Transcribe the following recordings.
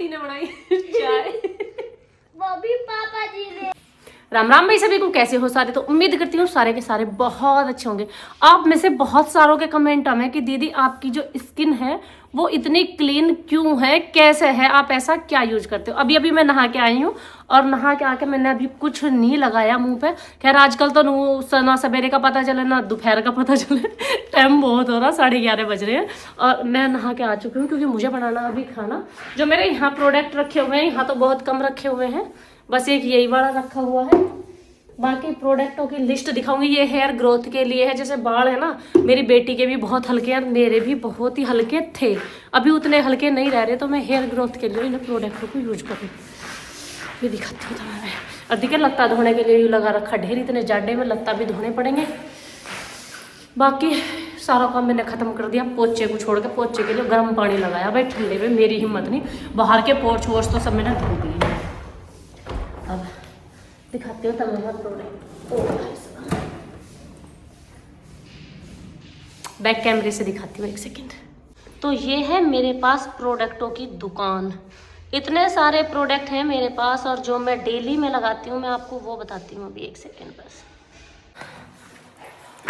Aunty ने बनाई चाय, वो भी पापा जी ने। राम राम भाई सभी को, कैसे हो सारे। तो उम्मीद करती हूँ सारे के सारे बहुत अच्छे होंगे। आप में से बहुत सारों के कमेंट आए कि दीदी आपकी जो स्किन है वो इतनी क्लीन क्यों है, कैसे है, आप ऐसा क्या यूज करते हो। अभी अभी मैं नहा के आई हूँ और नहा के आके मैंने अभी कुछ नहीं लगाया मुंह पे। खैर आजकल तो ना सवेरे का पता चले ना दोपहर का पता चले, टाइम बहुत हो रहा, 11:30 बज रहे हैं और मैं नहा के आ चुकी हूँ क्योंकि मुझे बनाना अभी खाना। जो मेरे यहाँ प्रोडक्ट रखे हुए हैं, यहाँ तो बहुत कम रखे हुए हैं, बस एक यही वाला रखा हुआ है। बाकी प्रोडक्टों की लिस्ट दिखाऊंगी। ये हेयर ग्रोथ के लिए है, जैसे बाल है ना, मेरी बेटी के भी बहुत हल्के हैं, मेरे भी बहुत ही हल्के थे, अभी उतने हल्के नहीं रह रहे, तो मैं हेयर ग्रोथ के लिए इन प्रोडक्टों को यूज करूँ। ये दिखाती हूँ तुम्हें। और देखिए लत्ता धोने के लिए भी लगा रखा ढेर, इतने जाडे में लत्ता भी धोने पड़ेंगे। बाकी सारा काम मैंने खत्म कर दिया, पोचे को छोड़ के। पोचे के लिए गर्म पानी लगाया भाई, ठंडे में मेरी हिम्मत नहीं, बाहर के पोर्च वोर्च तो सब मैंने धो दिए। अब दिखाती हूँ तमाम प्रोडक्ट, बैक कैमरे से दिखाती हूँ, एक सेकेंड। तो ये है मेरे पास प्रोडक्टों की दुकान, इतने सारे प्रोडक्ट हैं मेरे पास और जो मैं डेली में लगाती हूँ मैं आपको वो बताती हूँ। अभी एक सेकेंड, बस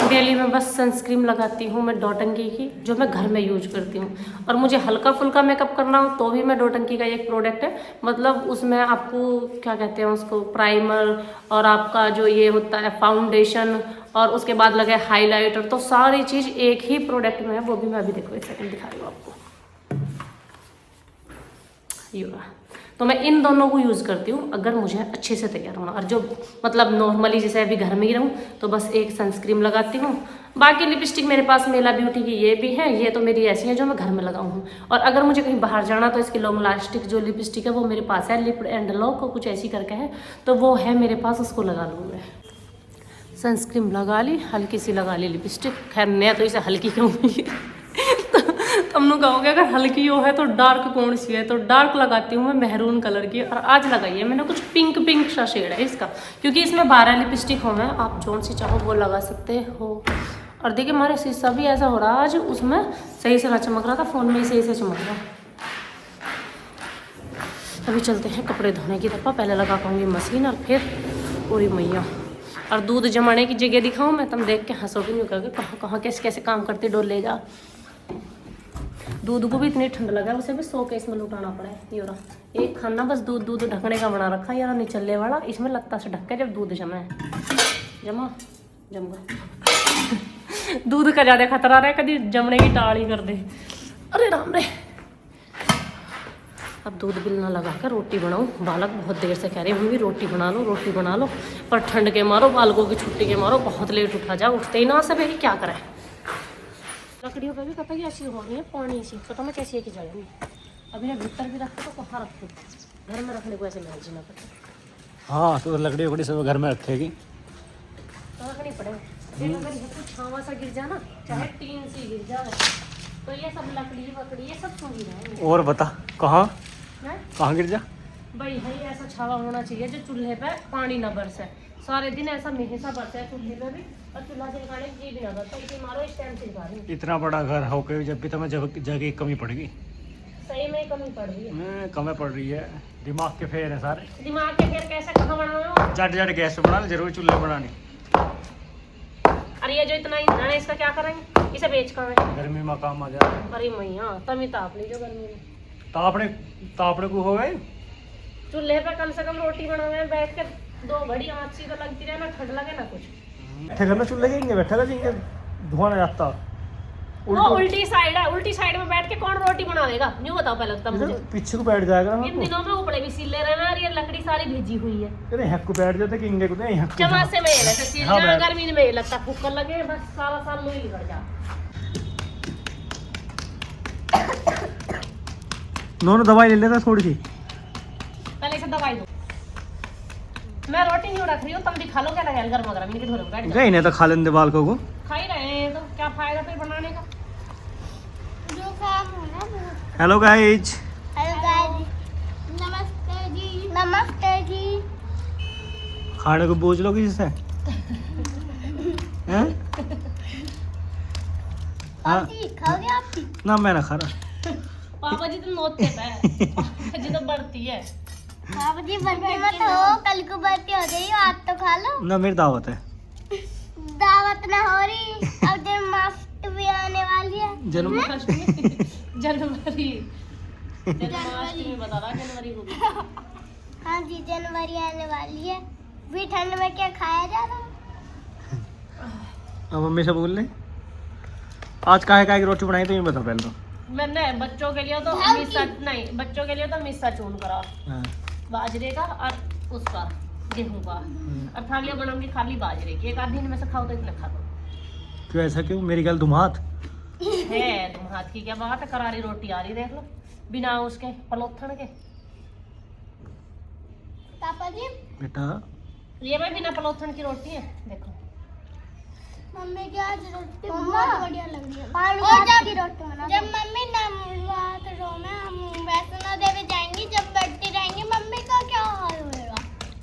डेली में बस सनस्क्रीन लगाती हूँ मैं डॉटंकी की, जो मैं घर में यूज करती हूँ। और मुझे हल्का फुल्का मेकअप करना हो तो भी मैं डॉटंकी का एक प्रोडक्ट है, मतलब उसमें आपको क्या कहते हैं उसको, प्राइमर और आपका जो ये होता है फाउंडेशन और उसके बाद लगे हाईलाइटर, तो सारी चीज़ एक ही प्रोडक्ट में है। वो भी मैं अभी देखो एक सेकेंड दिखा रही हूँ आपको। ये तो मैं इन दोनों को यूज़ करती हूँ अगर मुझे अच्छे से तैयार होना, और जो मतलब नॉर्मली जैसे अभी घर में ही रहूँ तो बस एक सनस्क्रीन लगाती हूँ। बाकी लिपस्टिक मेरे पास मेला ब्यूटी की ये भी है, ये तो मेरी ऐसी है जो मैं घर में लगाऊँ हूँ। और अगर मुझे कहीं बाहर जाना तो इसकी लॉन्ग लास्टिक जो लिपस्टिक है वो मेरे पास है, लिप एंड लॉक कुछ ऐसी करके है, तो वो है मेरे पास, उसको लगा लूँ मैं। सनस्क्रीन लगा ली, हल्की सी लगा ली लिपस्टिक। खैर मैं तो इसे हल्की कहूँगी तुम लोग कहोगे अगर हल्की हो है तो डार्क कौन सी है, तो डार्क लगाती हूँ मैं मेहरून कलर की। और आज लगाई है मैंने कुछ पिंक पिंक सा शेड है इसका, क्योंकि इसमें 12 लिपस्टिक हो गए, आप जो सी चाहो वो लगा सकते हो। और देखिए हमारे शीशा भी ऐसा हो रहा है आज, उसमें सही से ना चमक रहा था, फ़ोन में ही सही से चमक रहा। अभी चलते हैं कपड़े धोने की तरफ, पहले लगा पाऊँगी मशीन और फिर पूरी मैया। और दूध जमाने की जगह दिखाऊँ मैं, तुम देख के हंसोगे नहीं कहोगे कहाँ कहाँ कैसे कैसे काम करती डोल ले जा। दूध को भी इतनी ठंड लगा है, उसे भी 100 केस में लुटाना पड़ा है। ये रहा एक खाना बस दूध ढकने का बना रखा यार, निचले वाला, इसमें लगता से ढक के जब दूध जमा दूध का ज़्यादा खतरा रहा है, कभी जमने की टाल ही कर दे। अरे राम रे, अब दूध बिलना लगा कर रोटी बनाऊँ। बालक बहुत देर से कह रहे मम्मी रोटी बना लो रोटी बना लो, पर ठंड के मारो, बालकों की छुट्टी के मारो बहुत लेट उठा जा, उठते ही ना सब क्या करें। लकड़ियों पे भी पता है ऐसी हो रही है पानी सी, पता मैं कैसी है कि जाएगी। अभी मैं भीतर भी रखते तो कहाँ रखूँ, घर में रखने को ऐसे मैनेज ना पड़े। हाँ तो लकड़ी वकड़ी सब घर में रखेगी तो रखनी पड़ेगी। अगर कुछ छावा सा गिर जाना, चाहे टीन सी गिर जाए, तो ये सब लकड़ी वकड़ी ये सब सूंघी जाएंगे। और बता कहाँ गिर जा भाई भाई ऐसा छावा होना चाहिए जो चूल्हे पे पानी ना बरसे, सारे दिन ऐसा मेहसा बरसे है चूल्हे पे भी, और चूल्हा जलगाने की भी ना बरसे। इसे मारो इस टाइम से जगा रही हूँ। इतना बड़ा घर हो के जब भी तुम्हें जगह की कमी पड़ेगी। सही में कमी पड़ रही है, कमी पड़ रही है, दिमाग के फेर है सारे। दिमाग के फेर कैसे कहाँ बनाओ, जट गैस पे बना जरूर चूल्हे बनानी। अरे ये जो इतना ईंधन है इसका क्या करेंगे, इसे बेच कर गर्मी में काम आ जाए। अरे मैया तभी ताप लीजिए गर्मी में, तापड़े को हो गए चूल्हे पे कम से कम रोटी बनावे बैठ कर 2 घड़ी आँच सी तो लगती रहे ना, ठंड लगे ना कुछ। बैठे घर में चूल्हे जाएंगे, बैठा जाएंगे धुआं ना जाता। वो उल्टी साइड है, उल्टी साइड में बैठ के कौन रोटी बनाएगा, न्यू बताओ पहले तो मुझे। पीछे को बैठ जाएगा इन दिनों में ऊपरे भी सीले रहना, और ये लकड़ी सारी भेजी हुई है। अरे हक को बैठ जाते कि इंगे को नहीं हक चमासे में ये रहता सील हाँ, जा, गर्मी में ये लगता फूकर लगे, बस सारा साल लोई निकल जा। दोनों दवाई ले लेता थोड़ी सी, पहले से दवाई दो। मैं रोटी नहीं रख रही हूँ, तुम दिखा लो क्या लगा गर्मा गर्म इनके धोरे बैठ गई नहीं तो खा लेंगे बालकों को, खा ही रहे हैं तो क्या फायदा फिर बनाने का। जो काम है ना वो। हेलो गाइज, हेलो गाइस, नमस्ते जी। नमस्ते जी। खाने को पूछ लो किसी से हैं? हाँ खाओगे आप? ना मैं ना खा रहा। पापा जी तो नोते पे पापा जी तो बढ़ती है। पापा जी बर्थडे मत हो, कल को बर्थडे हो जाएगी, आज तो खा लो। ना मेरी दावत है। दावत ना हो रही, अब जन्माष्टमी आने वाली है। जन्माष्टमी जनवरी जन्माष्टमी बता रहा जनवरी को भी। हाँ जी, जनवरी आने वाली है। भी ठंड में क्या खाया जा रहा है? अब मम्मी से बोल ले। आज काहे काहे की रोटी बनाई तुम बताओ पहले तो। मैंने बच्चों के लिए तो मिस्सा नहीं, बच्चों के लिए तो मिस्सा चून करा, हाँ। बाजरे का और उसका गेहूं का, और थालियां बनाऊंगी खाली बाजरे की। एक आध दिन में से खाओ तो इतना खा दो। क्यों ऐसा क्यों? मेरी गल दुमात है तुम हाथ की क्या बात है, करारी रोटी आ रही देख लो बिना उसके पलोथन के। पापा जी बेटा ये भाई बिना पलोथन की रोटी है देखो। मम्मी की आज रोटी बहुत बढ़िया लग रही है। पानी की रोटी बना। जब मम्मी नवरात्रों में हम वैष्णो देवी जाएंगी, जब बढ़ती रहेंगी, मम्मी का क्या हाल होएगा?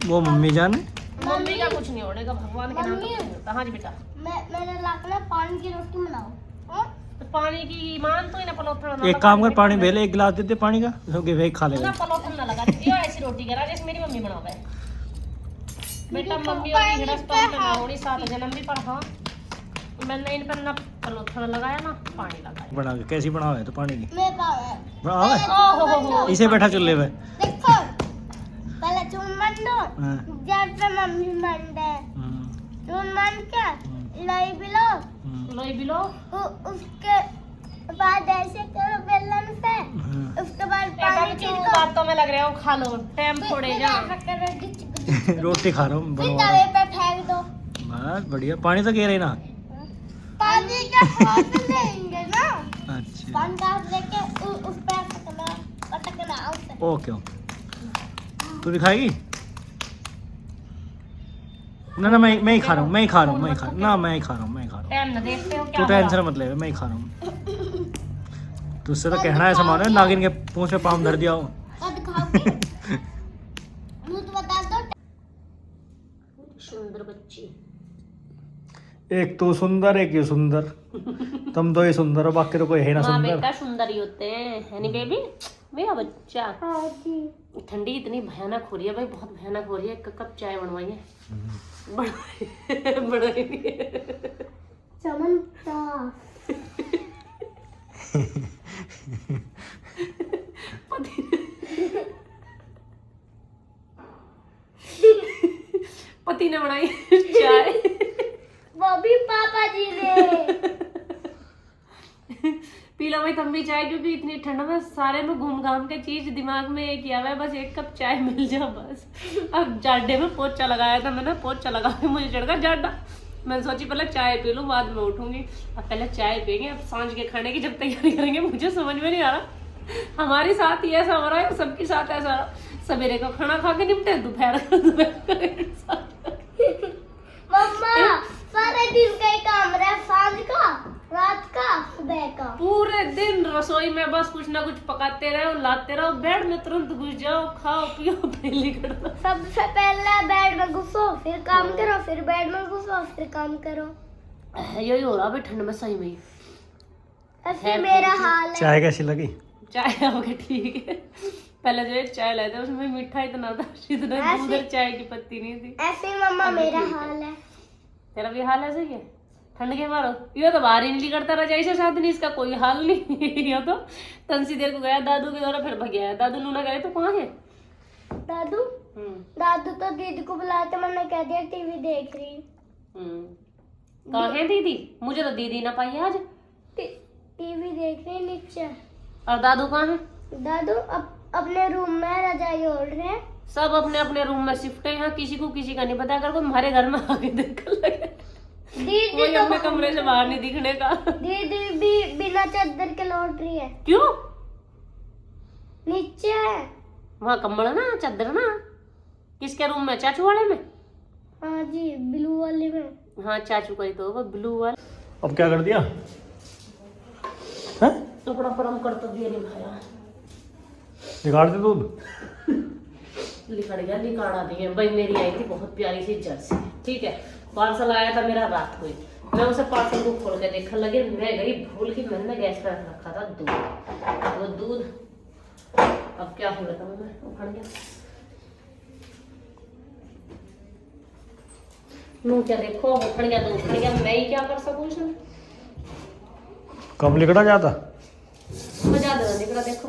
वो मम्मी जाने। मम्मी का कुछ नहीं होने का, भगवान के नाम पे कुछ नहीं होता। हाँ जी बेटा, मैंने लाखना पानी की रोटी बनाओ। हाँ? तो पानी की ईमान तो इन्हें पलोथन एक काम कर, पानी भेले एक गिलास देते पानी का, क्योंकि भाई खा ना लेगा। पलोथन ना लगा दियो, ऐसी रोटी करा जैसे मेरी मम्मी बनावे है। बेटा मम्मी और गृहस्थ में ना होनी 7 जन्म भी पर। हाँ मैंने इन पर ना पलोथन लगाया ना पानी लगाया। बना के कैसी बनाओ है तो पानी की मैं पावे। बनाओ है? ओहो इसे बैठा चुल्ले पे। देखो पहले चून मन दो, हाँ। जब से मम्मी मन दे चून मन के लाई बिलो, लोई बिलो उसके बाद ऐसे करो बेलन से, उसके बाद पानी छिड़को। बातों में लग रहे हो, खा लो टाइम थोड़े जा। रोटी खा रहा हूँ फिर बनवा तवे पे फेंक दो। बस बढ़िया। पानी तो गिर रही ना। पानी का हाथ लेंगे ना, अच्छा पानी का हाथ लेके उस पे पटकना उसे। Okay okay. तू भी खाएगी? ना मैं ही खा रहा हूँ, मैं ही खा रहा हूँ, मैं ही खा ना मैं ही खा रहा हूँ, मैं ही खा रहा हूँ। टाइम न देखते हो तू क्या? टेंशन मत ले, मैं ही खा रहा हूँ। तुझसे तो कहना है सामान है, नागिन के पूंछ पे पाँव धर दिया हूँ। कद खाओगे? मुझे तो बता दो। सुंदर बच्ची। एक तू सुंदर, एक ये सुंदर। तुम तो ही सुंदर हो, बाकी तो कोई है ना माँ सुंदर। बेटा सुंदर ही होते हैं, है नी बेबी मेरा बच्चा। हाँ जी। ठंडी इतनी भयानक हो रही है भाई, बहुत भयानक हो रही है। एक कप चाय बनवाइए। बढ़ाइए चमन पति ने बनाई चाय। वो भी पापा जी ने। पी लो भाई तुम भी चाय, क्योंकि इतनी ठंड में सारे में घूम घाम के चीज दिमाग में एक किया हुआ है, बस एक कप चाय मिल जाए बस। अब जाडे में पोचा लगाया था मैंने, पोचा लगा के मुझे चढ़ गया जाडा। मैंने सोची पहले चाय पी लूं बाद में उठूंगी। अब पहले चाय पियेंगे, अब सांझ के खाने की जब तैयारी करेंगे। मुझे समझ में नहीं आ रहा हमारे साथ ही ऐसा हो रहा है, सबके साथ ऐसा हो रहा है। सवेरे का खाना खा के निपटे, दोपहर का मम्मा सारे दिन का ही काम रहा, सांझ का, रात का, सुबह का। पूरे दिन रसोई में बस कुछ ना कुछ पकाते रहो, लाते रहो, बेड में तुरंत घुस जाओ, खाओ पियो पहले करना। सबसे पहले बेड में घुसो, फिर काम करो, फिर बेड में घुसो, फिर काम करो। यही हो रहा भाई ठंड में सही में ही। ऐसे मेरा हाल है। चाय कैसी लगी? चाय होगी ठीक है। पहले जो एक चाय लाए थे उसमें मीठा इतना था, इतना दूध चाय की पत्ती नहीं थी। ऐसे ही मम्मा मेरा हाल है। तेरा भी हाल ऐसे ही है ठंड के मारो। ये तो बाहर ही नहीं करता रजाई से साथ, नहीं इसका कोई हाल नहीं। ये तो तंसी देर को गया दादू के द्वारा, फिर भग गया। दादू नूना गए तो कहाँ है दादू? दादू तो दीदी को बुलाया था, मैंने कह दिया टीवी देख रही। कहाँ है दीदी? मुझे तो दीदी ना पाई आज। टीवी देख रही नीचे। और दादू कहाँ है? दादू अपने रूम में रजाई ओढ़ रहे हैं। सब अपने अपने रूम में शिफ्ट है। यहाँ किसी को किसी का नहीं पता। अगर कोई हमारे घर में आके देखने लगे, दीदी कोई अपने कमरे से बाहर नहीं दिखने का। दीदी भी बिना चादर के लौट रही है। क्यों? नीचे है वहाँ कम्बल ना, चादर ना। किसके रूम में? चाचू वाले में? हाँ जी, ब्लू वाले में। हाँ चाचू का ही तो होगा, ब्लू वाला। अब क्या कर दिया? हैं? टुकड़ा परम कर तो दिया निभाया। निकाल दे दूध। लिखड़ गया, निकाड़ा दिए भाई। मेरी आई थी बहुत प्यारी सी जर्सी, ठीक है। पार्सल आया था मेरा रात को ही। मैं उसे पार्सल को खोल के देखने लगी, मैं गई भूल की, मैंने गैस पर रखा था दूध, वो दूध अब क्या हो रहा मैं उखड़ गया। नू क्या देखो उखड़ गया तो उखड़ गया, मैं ही क्या कर सकूं उसमें। कब लिखना जाता मजा दे निकला, देखो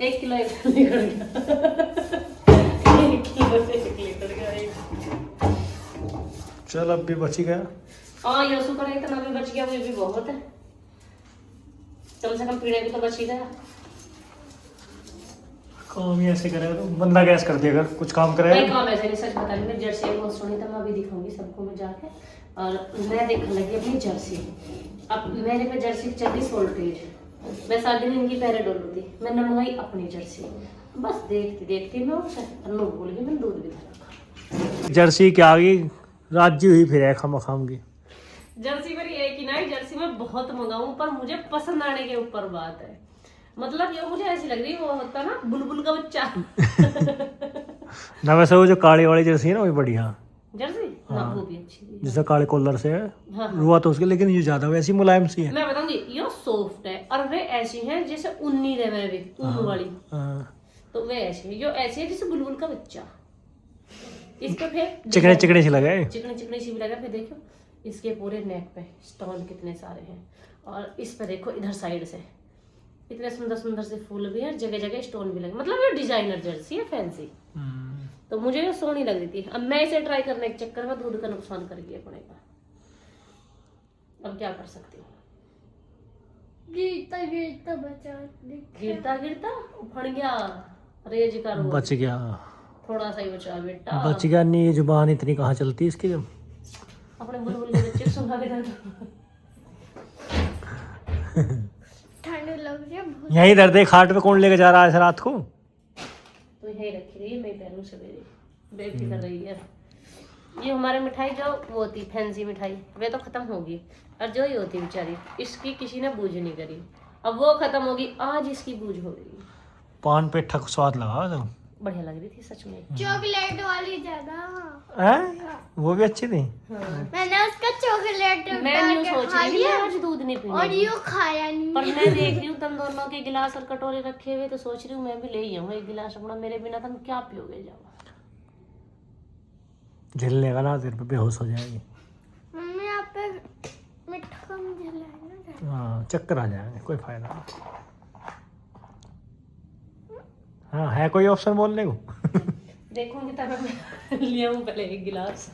1 किलो निकल गया 1 किलो से 1 लीटर गया। चल अब भी बच ही गया। हाँ ये शुक्र है, इतना भी बच गया, वो भी बहुत है, कम से कम पीने भी तो बच ही गया। काम ही ऐसे करे तो बंदा गैस कर दिया, अगर कुछ काम करे नहीं काम ऐसे नहीं, सच बता रही मैं, जर्सी बहुत सुनी था, मैं अभी दिखाऊंगी सबको मैं जाके। और मैं देखने लगी अपनी जर्सी, अब मेरे पे जर्सी चल रही सोल्टेज, मैं 7 दिन इनकी पैरे डोल थी, मैंने मंगाई अपनी जर्सी, बस देखती देखती मैं उसे अन्नू भूल गई, मैंने दूध भी धरा। जर्सी क्या आ गई, राज्य हुई फिर है खाम की। जर्सी मेरी एक ही ना, जर्सी मैं बहुत मंगाऊं पर मुझे पसंद आने के ऊपर बात है, मतलब ये मुझे ऐसी लग रही है वो होता ना बुलबुल का बच्चा ना वैसे वो जो काली वाली जर्सी है ना, वो बढ़िया जर्सी ना, वो भी अच्छी है। जैसे काले कॉलर से है हाँ। रुआ तो उसके, लेकिन ये ज्यादा वैसी मुलायम सी है। मैं बताऊंगी ये सॉफ्ट है, और वे ऐसी हैं जैसे उन्नी रहे भी ऊन वाली, हाँ। तो वे ऐसी है, जो ऐसी है जैसे बुलबुल का बच्चा। इस पे फिर चिकने चिकने से लगे, चिकनी चिकनी सी भी लगा, फिर देखो इसके पूरे नेक पे स्टोन कितने सारे हैं, और इस पे देखो इधर साइड से इतने सुंदर सुंदर से फूल भी है, जगह जगह स्टोन भी लगे, मतलब ये डिजाइनर जर्सी है, फैंसी। तो मुझे ये सोहनी लग रही थी, अब मैं इसे ट्राई करने के चक्कर में दूध का नुकसान कर गया अपने का, अब क्या कर सकती हूँ। गिरता गिरता बचा, गिरता गिरता उखड़ गया, रेज का रोज बच गया, थोड़ा सा ही बचा बेटा, बच गया। नहीं ये जुबान इतनी कहाँ चलती इसकी, जब अपने बुलबुल के बच्चे को सुना के दर्द ठंड लग रही है बहुत। यही दर्द है, खाट पे कौन लेके जा रहा है रात को। तो यही रखी रही है, मैं पहनूं सवेरे, बेफिक्र रही है। ये हमारे मिठाई जो वो होती फैंसी मिठाई, वे तो खत्म होगी, और जो ही होती बेचारी इसकी किसी ने बूझ नहीं करी, अब वो खत्म होगी, आज इसकी बूझ हो गई। पान पे ठक स्वाद लगा तो बढ़िया लग रही थी सच में। चॉकलेट वाली ज्यादा है, वो भी अच्छी थी। हाँ। मैंने उसका चॉकलेट मैं यूं सोच रही थी मैं आज दूध नहीं और पीने, यूं खाया नहीं। पर मैं देख रही हूँ तुम दोनों के गिलास और कटोरे रखे हुए, तो सोच रही हूँ मैं भी ले ही आऊँ एक गिलास अपना, मेरे बिना तुम क्या पियोगे जाओ। झेलने का ना, तेरे पे बेहोश हो जाएगी। मम्मी यहाँ पे मीठा कम जलाए ना। हाँ चक्कर आ जाएंगे, कोई फायदा नहीं। हाँ है कोई ऑप्शन बोलने को देखूंगी तब मैं ले आऊँ पहले एक गिलास।